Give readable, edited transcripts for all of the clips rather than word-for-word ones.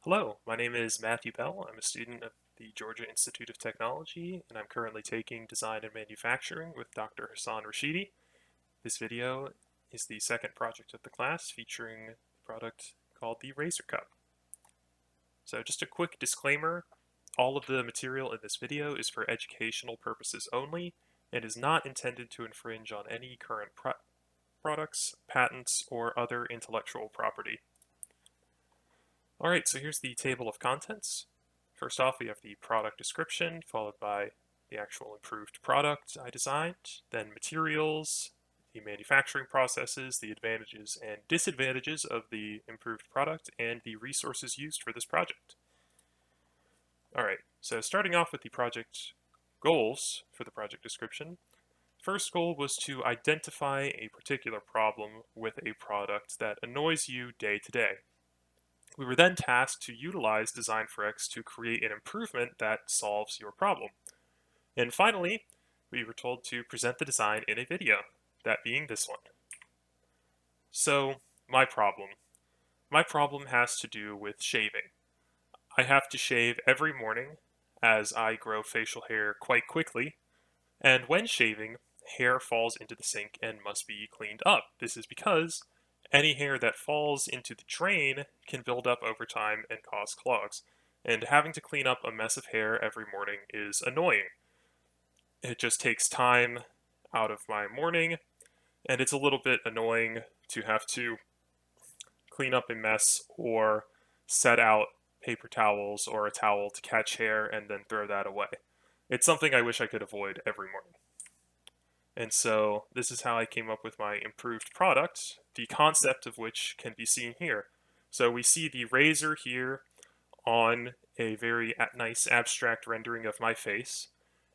Hello, my name is Matthew Bell. I'm a student of the Georgia Institute of Technology, and I'm currently taking Design and Manufacturing with Dr. Hassan Rashidi. This video is the second project of the class featuring a product called the Razor Cup. So just a quick disclaimer, all of the material in this video is for educational purposes only and is not intended to infringe on any current products, patents, or other intellectual property. Alright, so here's the table of contents. First off, we have the product description, followed by the actual improved product I designed, then materials, the manufacturing processes, the advantages and disadvantages of the improved product, and the resources used for this project. Alright, so starting off with the project goals for the project description, first goal was to identify a particular problem with a product that annoys you day to day. We were then tasked to utilize Design4X to create an improvement that solves your problem. And finally, we were told to present the design in a video, that being this one. So, my problem. My problem has to do with shaving. I have to shave every morning, as I grow facial hair quite quickly, and when shaving, hair falls into the sink and must be cleaned up. This is because any hair that falls into the drain can build up over time and cause clogs, and having to clean up a mess of hair every morning is annoying. It just takes time out of my morning, and it's a little bit annoying to have to clean up a mess or set out paper towels or a towel to catch hair and then throw that away. It's something I wish I could avoid every morning. And so this is how I came up with my improved product, the concept of which can be seen here. So we see the razor here on a very nice abstract rendering of my face.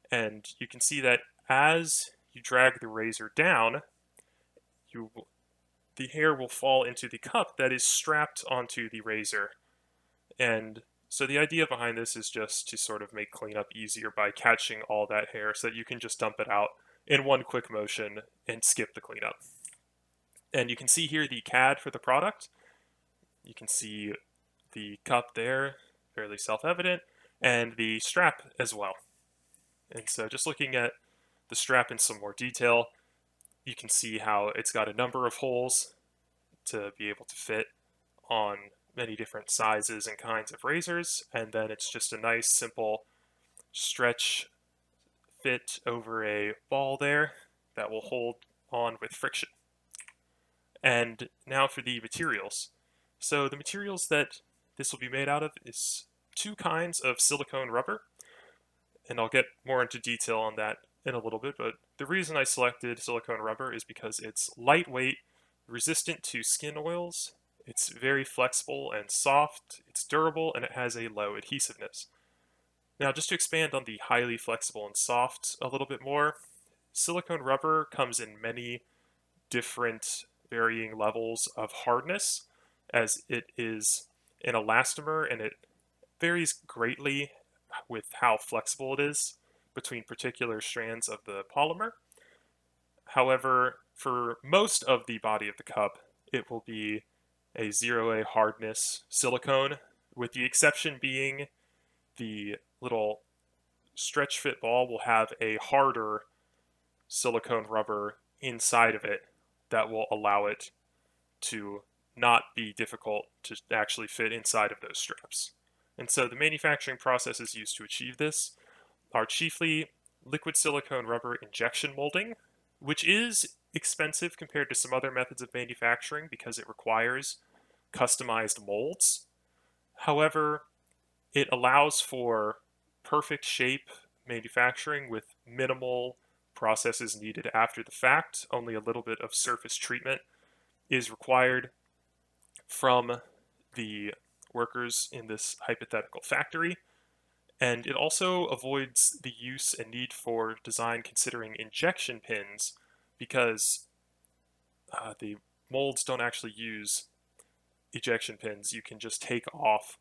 And you can see that as you drag the razor down, the hair will fall into the cup that is strapped onto the razor. And so the idea behind this is just to sort of make cleanup easier by catching all that hair so that you can just dump it out in one quick motion and skip the cleanup. And you can see here the CAD for the product. You can see the cup there, fairly self-evident, and the strap as well. And so just looking at the strap in some more detail, you can see how it's got a number of holes to be able to fit on many different sizes and kinds of razors, and then it's just a nice simple stretch fit over a ball there that will hold on with friction. And now for the materials. So the materials that this will be made out of is two kinds of silicone rubber, and I'll get more into detail on that in a little bit, but the reason I selected silicone rubber is because it's lightweight, resistant to skin oils, it's very flexible and soft, it's durable, and it has a low adhesiveness. Now, just to expand on the highly flexible and soft a little bit more, silicone rubber comes in many different varying levels of hardness, as it is an elastomer and it varies greatly with how flexible it is between particular strands of the polymer. However, for most of the body of the cup, it will be a 0A hardness silicone, with the exception being the little stretch fit ball will have a harder silicone rubber inside of it that will allow it to not be difficult to actually fit inside of those straps. And so the manufacturing processes used to achieve this are chiefly liquid silicone rubber injection molding, which is expensive compared to some other methods of manufacturing because it requires customized molds. However, it allows for perfect shape manufacturing with minimal processes needed after the fact. Only a little bit of surface treatment is required from the workers in this hypothetical factory. And it also avoids the use and need for design considering injection pins because the molds don't actually use ejection pins. You can just take off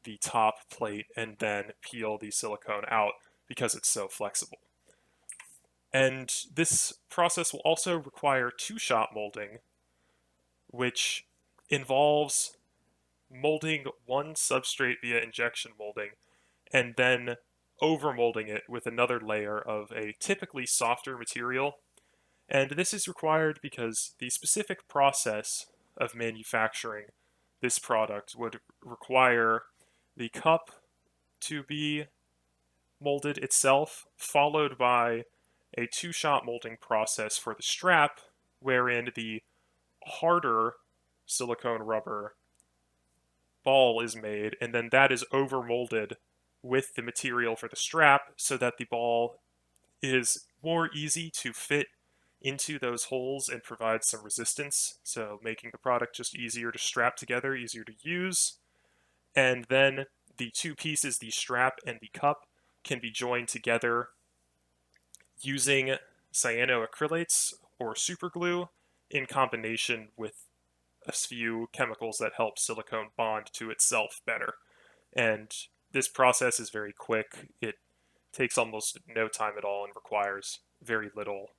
the top plate and then peel the silicone out because it's so flexible. And this process will also require two-shot molding, which involves molding one substrate via injection molding, and then overmolding it with another layer of a typically softer material. And this is required because the specific process of manufacturing this product would require the cup to be molded itself, followed by a two-shot molding process for the strap, wherein the harder silicone rubber ball is made, and then that is overmolded with the material for the strap so that the ball is more easy to fit into those holes and provide some resistance, so making the product just easier to strap together, easier to use. And then the two pieces, the strap and the cup, can be joined together using cyanoacrylates or superglue in combination with a few chemicals that help silicone bond to itself better. And this process is very quick. It takes almost no time at all and requires very little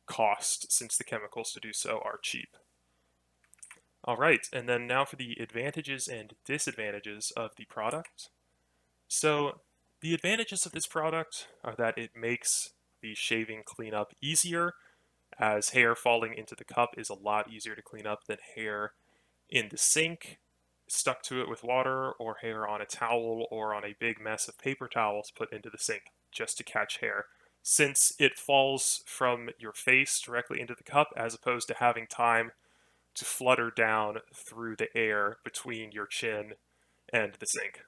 cost since the chemicals to do so are cheap. All right, and then now for the advantages and disadvantages of the product. So the advantages of this product are that it makes the shaving cleanup easier, as hair falling into the cup is a lot easier to clean up than hair in the sink, stuck to it with water, or hair on a towel or on a big mess of paper towels put into the sink just to catch hair. Since it falls from your face directly into the cup, as opposed to having time to flutter down through the air between your chin and the sink.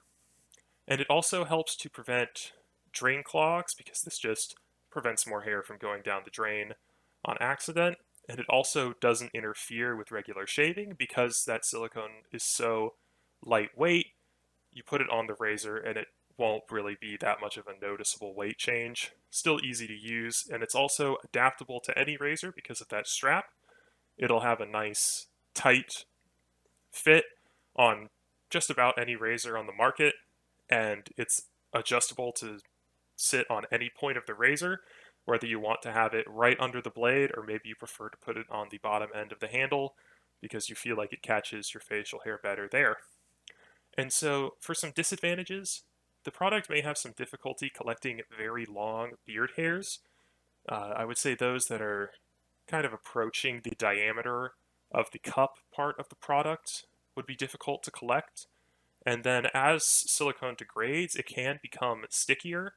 And it also helps to prevent drain clogs because this just prevents more hair from going down the drain on accident. And it also doesn't interfere with regular shaving because that silicone is so lightweight. You put it on the razor and it won't really be that much of a noticeable weight change. Still easy to use, and it's also adaptable to any razor because of that strap. It'll have a nice, tight fit on just about any razor on the market, and it's adjustable to sit on any point of the razor, whether you want to have it right under the blade or maybe you prefer to put it on the bottom end of the handle because you feel like it catches your facial hair better there. And so, for some disadvantages, the product may have some difficulty collecting very long beard hairs. I would say those that are kind of approaching the diameter of the cup part of the product would be difficult to collect. And then as silicone degrades, it can become stickier.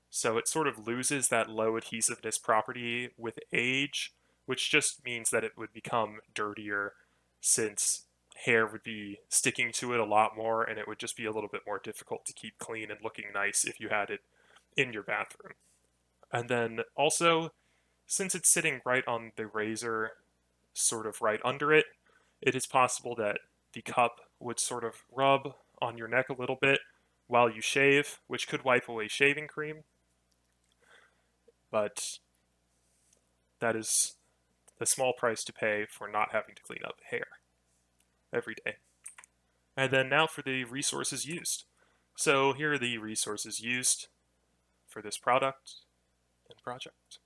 So it sort of loses that low adhesiveness property with age, which just means that it would become dirtier since hair would be sticking to it a lot more and it would just be a little bit more difficult to keep clean and looking nice if you had it in your bathroom. And then also, since it's sitting right on the razor, sort of right under it, it is possible that the cup would sort of rub on your neck a little bit while you shave, which could wipe away shaving cream. But that is a small price to pay for not having to clean up hair every day. And then now for the resources used. So here are the resources used for this product and project.